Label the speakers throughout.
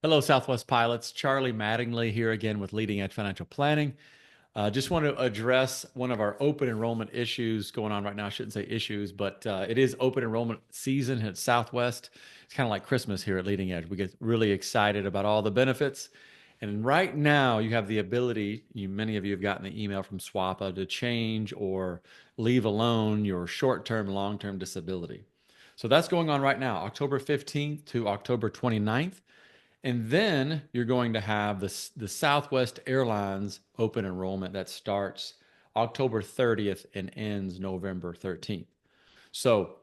Speaker 1: Hello, Southwest pilots. Charlie Mattingly here again with Leading Edge Financial Planning. Just want to address one of our open enrollment issues going on right now. I shouldn't say issues, but it is open enrollment season at Southwest. It's kind of like Christmas here at Leading Edge. We get really excited about all the benefits. And right now, you have the ability, many of you have gotten the email from SWAPA to change or leave alone your short-term, long-term disability. So that's going on right now, October 15th to October 29th. And then you're going to have the Southwest Airlines open enrollment that starts October 30th and ends November 13th. So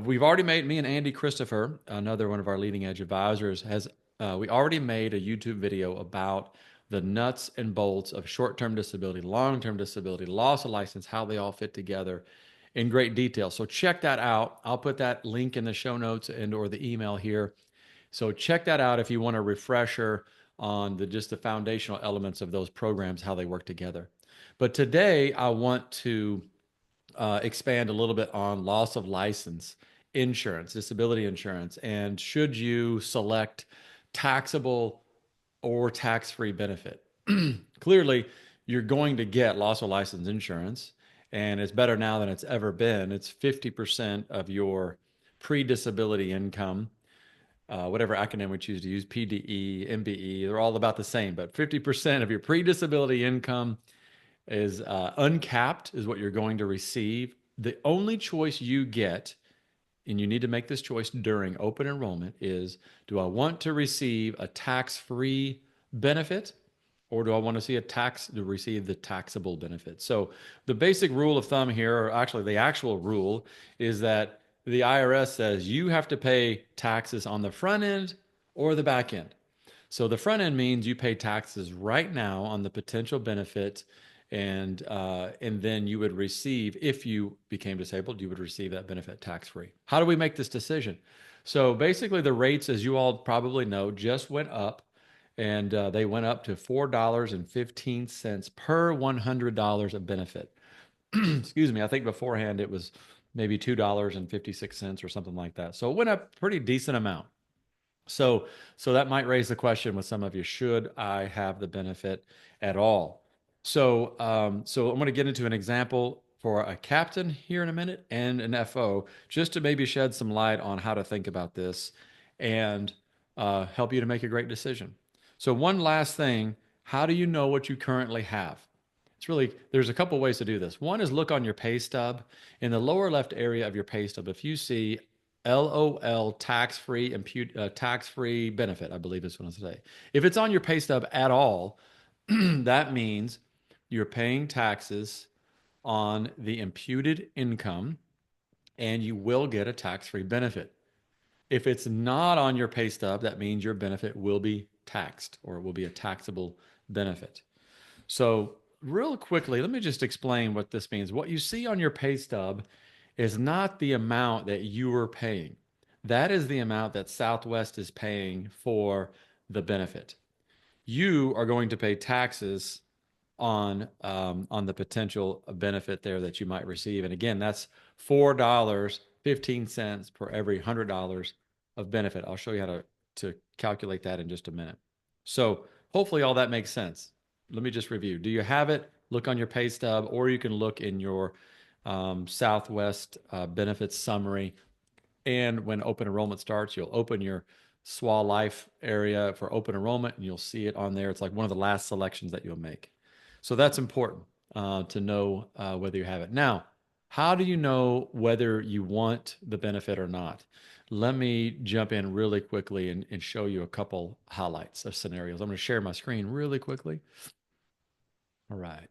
Speaker 1: we've already made, me and Andy Christopher, another one of our leading edge advisors, we already made a YouTube video about the nuts and bolts of short-term disability, long-term disability, loss of license, how they all fit together in great detail. So check that out. I'll put that link in the show notes and or the email here. So check that out if you want a refresher on just the foundational elements of those programs, how they work together. But today I want to expand a little bit on loss of license insurance, disability insurance, and should you select taxable or tax-free benefit. Clearly, you're going to get loss of license insurance, and it's better now than it's ever been. It's 50% of your pre-disability income, whatever acronym we choose to use, PDE, MBE, they're all about the same, but 50% of your pre-disability income is uncapped, is what you're going to receive. The only choice you get, and you need to make this choice during open enrollment, is do I want to receive a tax-free benefit, or do I want to receive the taxable benefit? So the basic rule of thumb here, or actually the actual rule, is that the IRS says you have to pay taxes on the front end or the back end. So the front end means you pay taxes right now on the potential benefit, and then you would receive, if you became disabled, you would receive that benefit tax free. How do we make this decision? So basically, the rates, as you all probably know, just went up, and they went up to $4.15 per $100 of benefit. Excuse me. I think beforehand it was maybe $2.56 or something like that. So it went up a pretty decent amount. So that might raise the question with some of you, should I have the benefit at all? So I'm going to get into an example for a captain here in a minute and an FO, just to maybe shed some light on how to think about this and help you to make a great decision. So one last thing, how do you know what you currently have? There's a couple ways to do this. One is look on your pay stub. In the lower left area of your pay stub, if you see LOL tax-free benefit, I believe is what I say. If it's on your pay stub at all, that means you're paying taxes on the imputed income and you will get a tax-free benefit. If it's not on your pay stub, that means your benefit will be taxed, or it will be a taxable benefit. So real quickly, let me just explain what this means. What you see on your pay stub is not the amount that you are paying. That is the amount that Southwest is paying for the benefit. You are going to pay taxes on the potential benefit there that you might receive. And again, that's $4.15 per every $100 of benefit. I'll show you how to calculate that in just a minute. So hopefully all that makes sense. Let me just review. Do you have it? Look on your pay stub, or you can look in your Southwest benefits summary. And when open enrollment starts, you'll open your SWA Life area for open enrollment, and you'll see it on there. It's like one of the last selections that you'll make. So that's important to know whether you have it. Now, how do you know whether you want the benefit or not? Let me jump in really quickly and show you a couple highlights of scenarios. I'm going to share my screen really quickly. All right.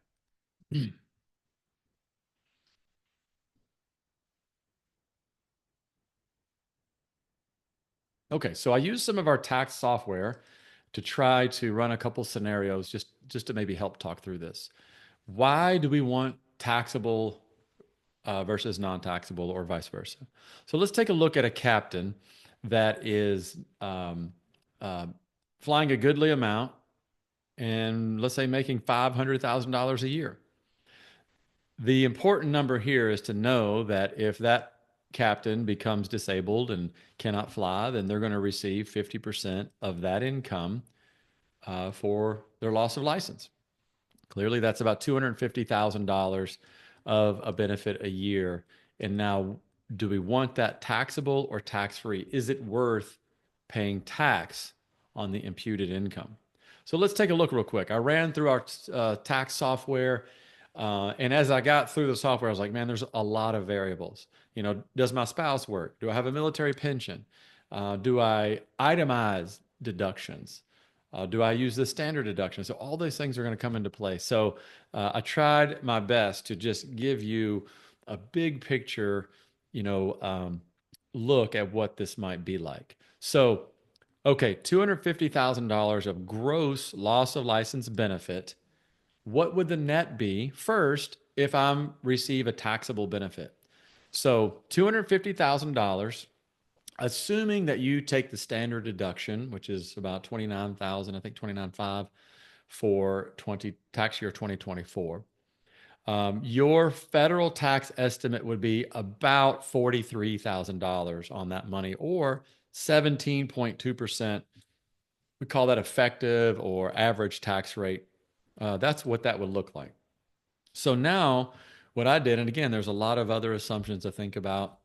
Speaker 1: Okay, so I use some of our tax software to try to run a couple scenarios just to maybe help talk through this. Why do we want taxable versus non-taxable, or vice versa? So let's take a look at a captain that is uh, flying a goodly amount and let's say making $500,000 a year. The important number here is to know that if that captain becomes disabled and cannot fly, then they're going to receive 50% of that income for their loss of license. Clearly, that's about $250,000 of a benefit a year. And now, do we want that taxable or tax free? Is it worth paying tax on the imputed income? So let's take a look real quick. I ran through our tax software. And as I got through the software, I was like, man, there's a lot of variables. You know, does my spouse work? Do I have a military pension? Do I itemize deductions? Do I use the standard deduction? So all those things are going to come into play. So I tried my best to just give you a big picture, you know, look at what this might be like. So, okay, $250,000 of gross loss of license benefit. What would the net be first if I receive a taxable benefit? So $250,000, assuming that you take the standard deduction, which is about 29,000, I think 29.5 for tax year 2024. Your federal tax estimate would be about $43,000 on that money, or 17.2%. We call that effective or average tax rate. That's what that would look like. So now what I did, and again, there's a lot of other assumptions to think about.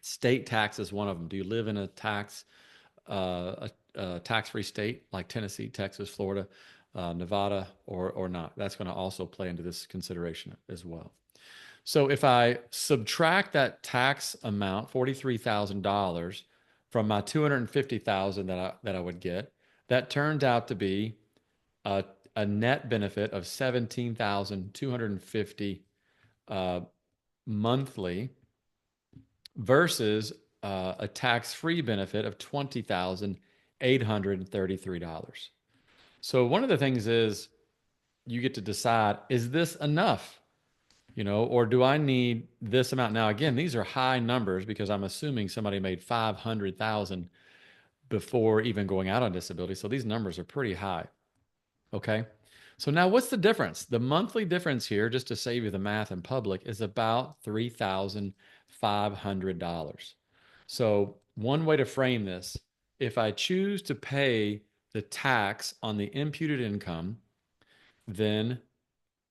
Speaker 1: State tax is one of them. Do you live in a tax-free state like Tennessee, Texas, Florida, Nevada, or not? That's going to also play into this consideration as well. So if I subtract that tax amount, $43,000, from my $250,000 that I would get, that turns out to be a net benefit of $17,250 monthly versus a tax-free benefit of $20,833. So one of the things is you get to decide, is this enough? You know, or do I need this amount? Now, again, these are high numbers because I'm assuming somebody made 500,000 before even going out on disability. So these numbers are pretty high. Okay. So now what's the difference? The monthly difference here, just to save you the math in public, is about $3,500. So one way to frame this, if I choose to pay the tax on the imputed income, then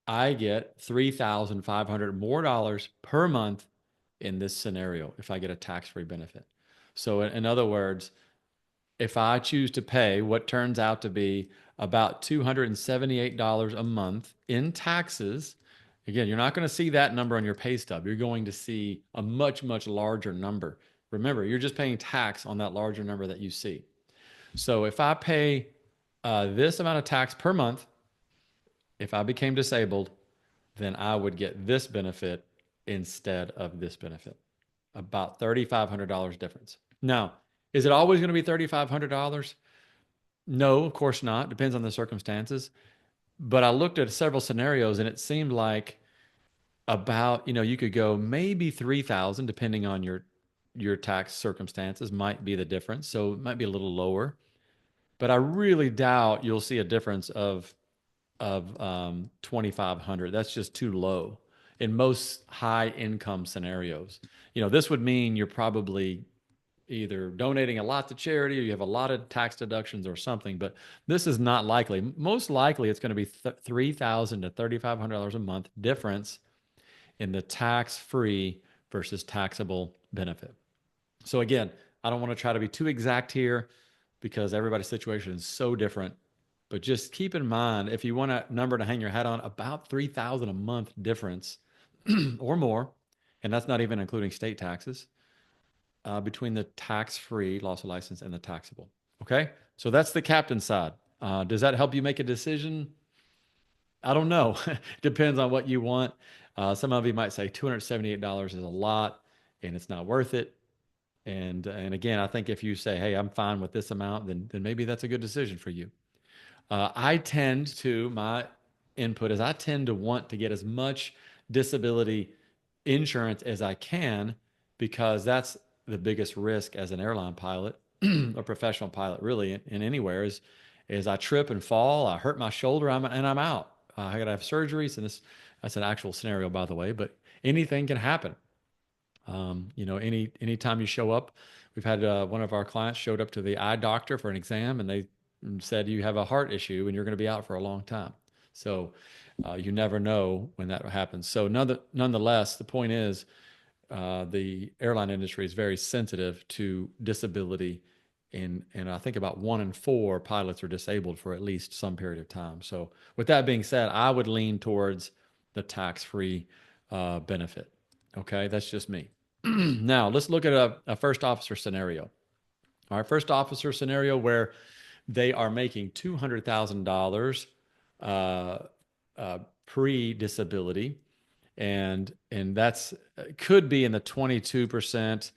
Speaker 1: I get $3,500 more dollars per month in this scenario if I get a tax-free benefit. So in other words, if I choose to pay what turns out to be about $278 a month in taxes, again, you're not going to see that number on your pay stub. You're going to see a much, much larger number. Remember, you're just paying tax on that larger number that you see. So if I pay this amount of tax per month, if I became disabled, then I would get this benefit instead of this benefit. About $3,500 difference. Now, is it always going to be $3,500? No, of course not. Depends on the circumstances. But I looked at several scenarios and it seemed like about, you know, you could go maybe 3,000 depending on your tax circumstances might be the difference. So it might be a little lower. But I really doubt you'll see a difference of 2,500. That's just too low in most high income scenarios. You know, this would mean you're probably either donating a lot to charity or you have a lot of tax deductions or something, but this is not likely. Most likely it's going to be $3,000 to $3,500 a month difference in the tax-free versus taxable benefit. So again, I don't want to try to be too exact here because everybody's situation is so different. But just keep in mind, if you want a number to hang your hat on, about $3,000 a month difference or more, and that's not even including state taxes, between the tax-free loss of license and the taxable. Okay, so that's the captain side. Does that help you make a decision? I don't know. Depends on what you want. Some of you might say $278 is a lot and it's not worth it. And again, I think if you say, hey, I'm fine with this amount, then maybe that's a good decision for you. My input is I tend to want to get as much disability insurance as I can because that's the biggest risk as an airline pilot, a professional pilot, really, in anywhere is I trip and fall, I hurt my shoulder, and I'm out. I got to have surgeries, and that's an actual scenario, by the way, but anything can happen. Anytime you show up, we've had one of our clients showed up to the eye doctor for an exam, and they said you have a heart issue and you're going to be out for a long time. So you never know when that happens. So nonetheless, the point is the airline industry is very sensitive to disability, and I think about 1 in 4 pilots are disabled for at least some period of time. So with that being said, I would lean towards the tax-free benefit. Okay, that's just me. Now let's look at a first officer scenario. All right, first officer scenario where they are making $200,000 uh, pre-disability, and that's could be in the 22%,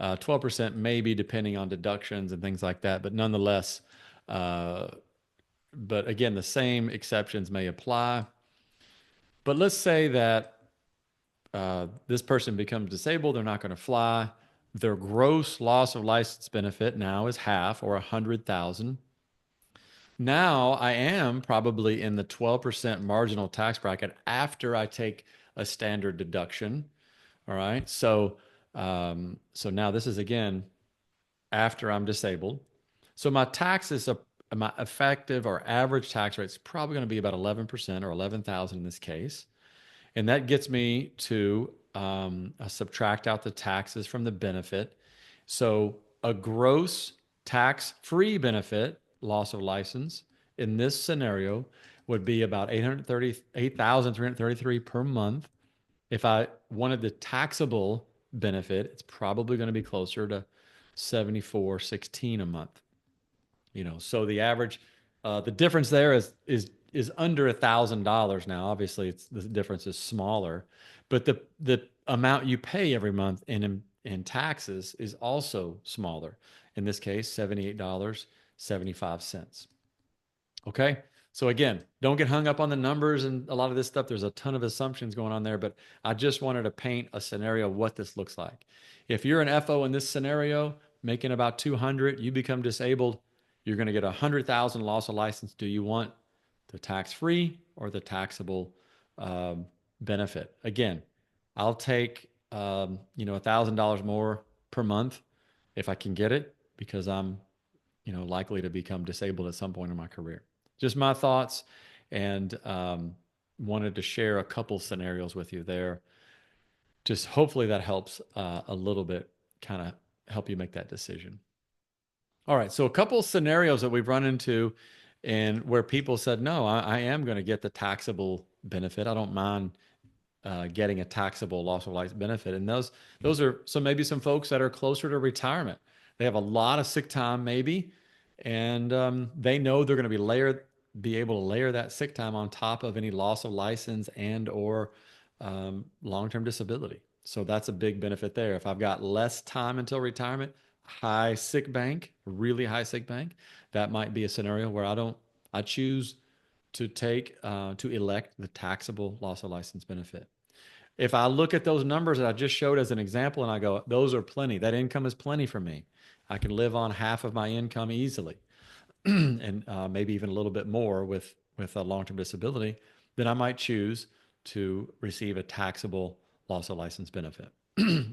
Speaker 1: 12% maybe, depending on deductions and things like that. But nonetheless, uh, but again, the same exceptions may apply. But let's say that this person becomes disabled, they're not going to fly. Their gross loss of license benefit now is half, or 100,000. Now I am probably in the 12% marginal tax bracket after I take a standard deduction. All right. So now this is again after I'm disabled. So my taxes, my effective or average tax rate is probably going to be about 11%, or 11,000 in this case. And that gets me to subtract out the taxes from the benefit. So a gross tax-free benefit, loss of license, in this scenario would be about 838,333 per month. If I wanted the taxable benefit, it's probably going to be closer to 7416 a month. So the average, the difference there is under $1,000 now. Obviously, the difference is smaller, but the amount you pay every month in taxes is also smaller. In this case, $78.75. Okay. So again, don't get hung up on the numbers and a lot of this stuff. There's a ton of assumptions going on there, but I just wanted to paint a scenario of what this looks like. If you're an FO in this scenario, making about 200, you become disabled, you're going to get 100,000 loss of license. Do you want the tax-free or the taxable benefit? Again, I'll take $1,000 more per month if I can get it, because I'm likely to become disabled at some point in my career. Just my thoughts, and wanted to share a couple scenarios with you there. Just hopefully that helps a little bit, kind of help you make that decision. All right, so a couple scenarios that we've run into, and where people said, no, I am going to get the taxable benefit. I don't mind getting a taxable loss of life benefit. And those are maybe some folks that are closer to retirement. They have a lot of sick time, maybe, and they know they're going to be able to layer that sick time on top of any loss of license and or long-term disability. So that's a big benefit there. If I've got less time until retirement, high sick bank, really high sick bank, that might be a scenario where I choose to elect the taxable loss of license benefit. If I look at those numbers that I just showed as an example and I go, those are plenty, that income is plenty for me, I can live on half of my income easily, and maybe even a little bit more with a long-term disability, then I might choose to receive a taxable loss of license benefit.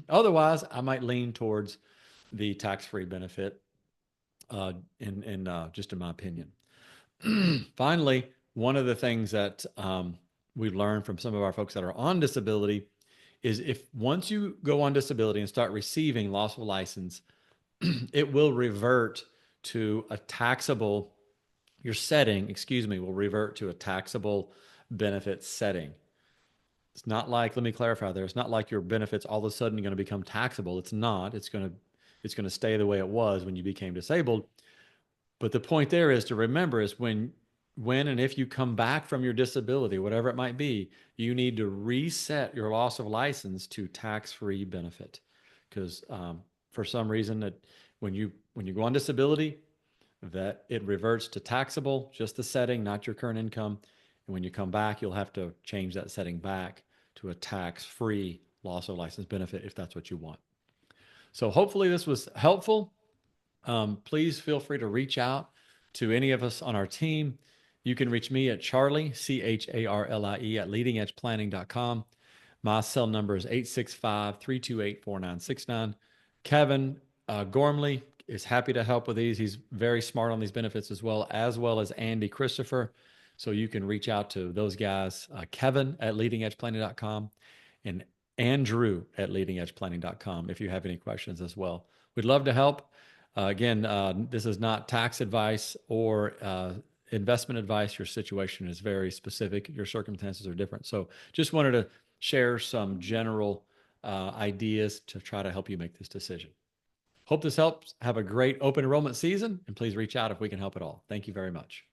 Speaker 1: Otherwise, I might lean towards the tax-free benefit, just in my opinion. Finally, one of the things that we've learned from some of our folks that are on disability is if once you go on disability and start receiving loss of license, it will revert to a taxable, your setting, will revert to a taxable benefit setting. It's not like, let me clarify there, it's not like your benefits all of a sudden are going to become taxable. It's not. It's going to stay the way it was when you became disabled. But the point there is to remember is when and if you come back from your disability, whatever it might be, you need to reset your loss of license to tax-free benefit. Because for some reason that when you go on disability, that it reverts to taxable, just the setting, not your current income. And when you come back, you'll have to change that setting back to a tax-free loss of license benefit if that's what you want. So hopefully this was helpful. Please feel free to reach out to any of us on our team. You can reach me at Charlie, CHARLIE, at leadingedgeplanning.com. My cell number is 865-328-4969. Kevin Gormley is happy to help with these. He's very smart on these benefits as well as Andy Christopher. So you can reach out to those guys, Kevin at leadingedgeplanning.com and Andrew at leadingedgeplanning.com if you have any questions as well. We'd love to help. Again, this is not tax advice or investment advice. Your situation is very specific. Your circumstances are different. So just wanted to share some general ideas to try to help you make this decision. Hope this helps. Have a great open enrollment season, and please reach out if we can help at all. Thank you very much.